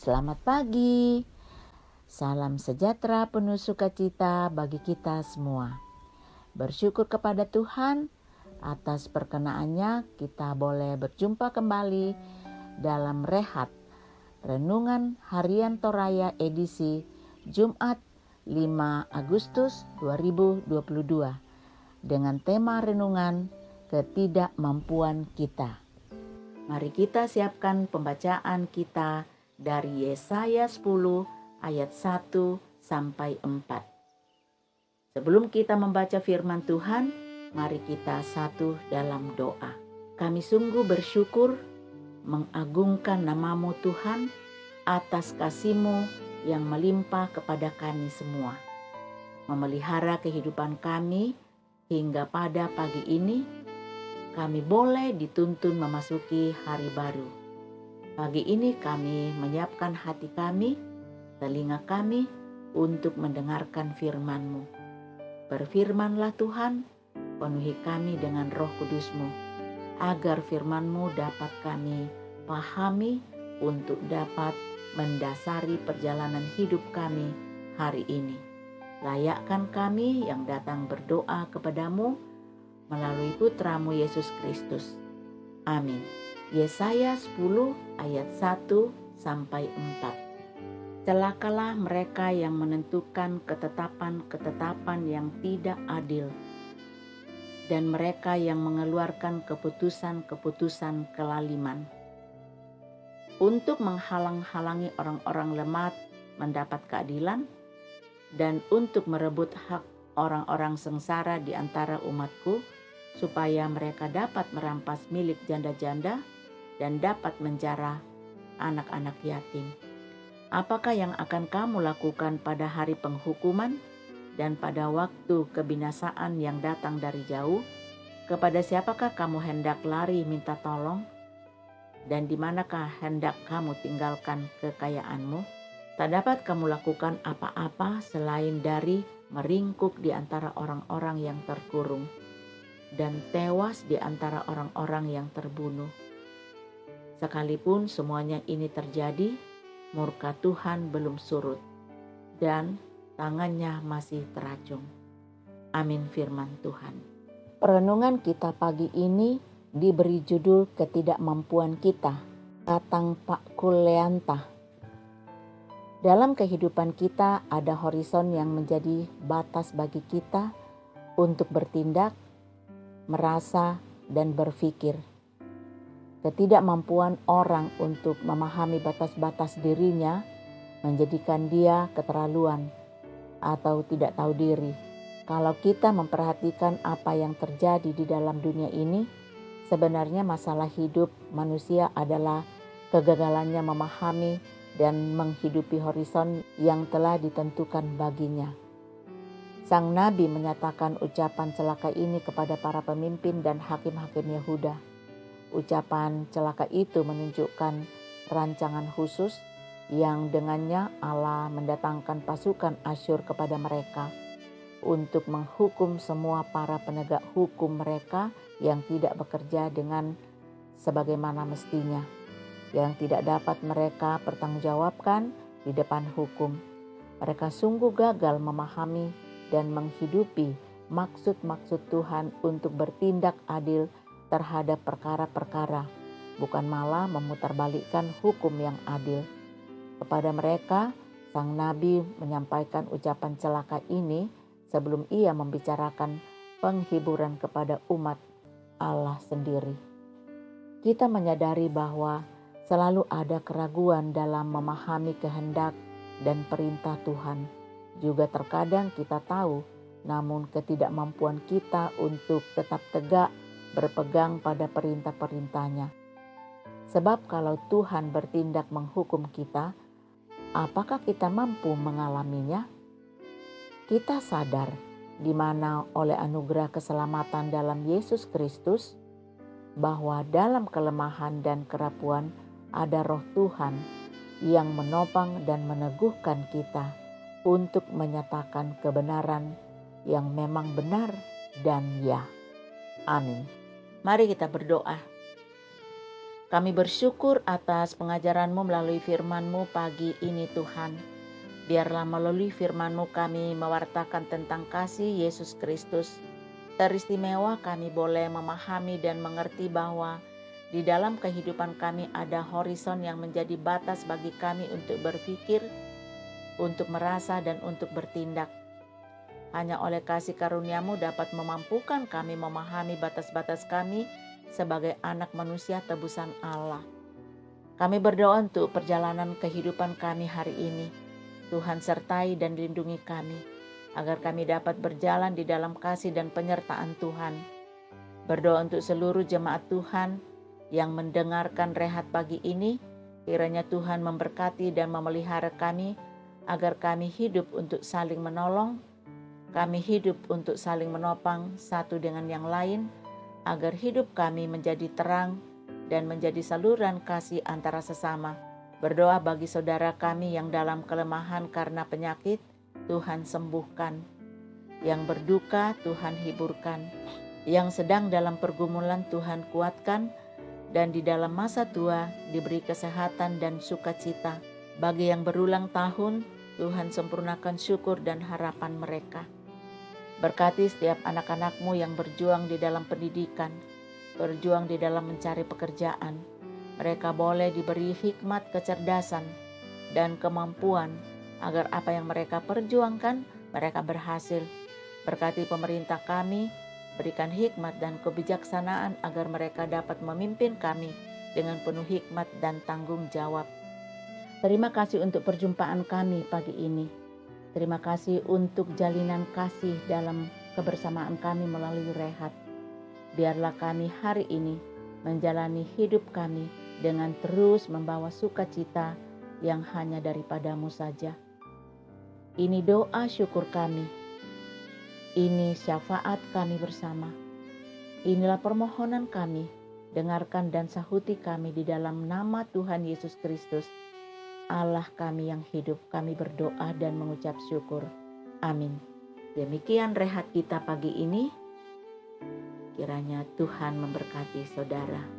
Selamat pagi. Salam sejahtera penuh sukacita bagi kita semua. Bersyukur kepada Tuhan atas perkenaannya kita boleh berjumpa kembali dalam Rehat Renungan Harian Toraya edisi Jumat 5 Agustus 2022 dengan tema renungan ketidakmampuan kita. Mari kita siapkan pembacaan kita dari Yesaya 10 ayat 1 sampai 4. Sebelum kita membaca firman Tuhan, mari kita satu dalam doa. Kami sungguh bersyukur mengagungkan nama-Mu Tuhan atas kasih-Mu yang melimpah kepada kami semua. Memelihara kehidupan kami hingga pada pagi ini, kami boleh dituntun memasuki hari baru. Pagi ini kami menyiapkan hati kami, telinga kami untuk mendengarkan firman-Mu. Berfirmanlah Tuhan, penuhi kami dengan Roh Kudus-Mu, agar firman-Mu dapat kami pahami untuk dapat mendasari perjalanan hidup kami hari ini. Layakkan kami yang datang berdoa kepadamu melalui Putra-Mu Yesus Kristus. Amin. Yesaya 10 ayat 1 sampai 4. Celakalah mereka yang menentukan ketetapan-ketetapan yang tidak adil, dan mereka yang mengeluarkan keputusan-keputusan kelaliman, untuk menghalang-halangi orang-orang lemah mendapat keadilan, dan untuk merebut hak orang-orang sengsara di antara umatku, supaya mereka dapat merampas milik janda-janda dan dapat menjara anak-anak yatim. Apakah yang akan kamu lakukan pada hari penghukuman dan pada waktu kebinasaan yang datang dari jauh? Kepada siapakah kamu hendak lari minta tolong? Dan di manakah hendak kamu tinggalkan kekayaanmu? Tak dapat kamu lakukan apa-apa selain dari meringkuk di antara orang-orang yang terkurung dan tewas di antara orang-orang yang terbunuh. Sekalipun semuanya ini terjadi, murka Tuhan belum surut dan tangannya masih teracung. Amin firman Tuhan. Perenungan kita pagi ini diberi judul ketidakmampuan kita, Katang Pak Kuleanta. Dalam kehidupan kita ada horizon yang menjadi batas bagi kita untuk bertindak, merasa, dan berpikir. Ketidakmampuan orang untuk memahami batas-batas dirinya menjadikan dia keterlaluan atau tidak tahu diri. Kalau kita memperhatikan apa yang terjadi di dalam dunia ini, sebenarnya masalah hidup manusia adalah kegagalannya memahami dan menghidupi horizon yang telah ditentukan baginya. Sang Nabi menyatakan ucapan celaka ini kepada para pemimpin dan hakim-hakim Yehuda. Ucapan celaka itu menunjukkan rancangan khusus yang dengannya Allah mendatangkan pasukan Asyur kepada mereka untuk menghukum semua para penegak hukum mereka yang tidak bekerja dengan sebagaimana mestinya, yang tidak dapat mereka pertanggungjawabkan di depan hukum. Mereka sungguh gagal memahami dan menghidupi maksud-maksud Tuhan untuk bertindak adil terhadap perkara-perkara, bukan malah memutarbalikkan hukum yang adil. Kepada mereka, Sang Nabi menyampaikan ucapan celaka ini sebelum ia membicarakan penghiburan kepada umat Allah sendiri. Kita menyadari bahwa selalu ada keraguan dalam memahami kehendak dan perintah Tuhan. Juga terkadang kita tahu, namun ketidakmampuan kita untuk tetap tegak berpegang pada perintah-perintahnya. Sebab kalau Tuhan bertindak menghukum kita, apakah kita mampu mengalaminya? Kita sadar di mana oleh anugerah keselamatan dalam Yesus Kristus, bahwa dalam kelemahan dan kerapuan ada Roh Tuhan yang menopang dan meneguhkan kita untuk menyatakan kebenaran yang memang benar dan ya. Amin. Mari kita berdoa. Kami bersyukur atas pengajaran-Mu melalui firman-Mu pagi ini Tuhan. Biarlah melalui firman-Mu kami mewartakan tentang kasih Yesus Kristus. Teristimewa kami boleh memahami dan mengerti bahwa di dalam kehidupan kami ada horizon yang menjadi batas bagi kami untuk berpikir, untuk merasa, dan untuk bertindak. Hanya oleh kasih karunia-Mu dapat memampukan kami memahami batas-batas kami sebagai anak manusia tebusan Allah. Kami berdoa untuk perjalanan kehidupan kami hari ini. Tuhan sertai dan lindungi kami, agar kami dapat berjalan di dalam kasih dan penyertaan Tuhan. Berdoa untuk seluruh jemaat Tuhan yang mendengarkan rehat pagi ini, kiranya Tuhan memberkati dan memelihara kami, agar kami hidup untuk saling menolong, kami hidup untuk saling menopang satu dengan yang lain, agar hidup kami menjadi terang dan menjadi saluran kasih antara sesama. Berdoa bagi saudara kami yang dalam kelemahan karena penyakit, Tuhan sembuhkan. Yang berduka, Tuhan hiburkan. Yang sedang dalam pergumulan, Tuhan kuatkan. Dan di dalam masa tua, diberi kesehatan dan sukacita. Bagi yang berulang tahun, Tuhan sempurnakan syukur dan harapan mereka. Berkati setiap anak-anak-Mu yang berjuang di dalam pendidikan, berjuang di dalam mencari pekerjaan. Mereka boleh diberi hikmat, kecerdasan, dan kemampuan agar apa yang mereka perjuangkan, mereka berhasil. Berkati pemerintah kami, berikan hikmat dan kebijaksanaan agar mereka dapat memimpin kami dengan penuh hikmat dan tanggung jawab. Terima kasih untuk perjumpaan kami pagi ini. Terima kasih untuk jalinan kasih dalam kebersamaan kami melalui rehat. Biarlah kami hari ini menjalani hidup kami dengan terus membawa sukacita yang hanya daripada-Mu saja. Ini doa syukur kami. Ini syafaat kami bersama. Inilah permohonan kami. Dengarkan dan sahuti kami di dalam nama Tuhan Yesus Kristus, Allah kami yang hidup. Kami berdoa dan mengucap syukur. Amin. Demikian rehat kita pagi ini. Kiranya Tuhan memberkati saudara.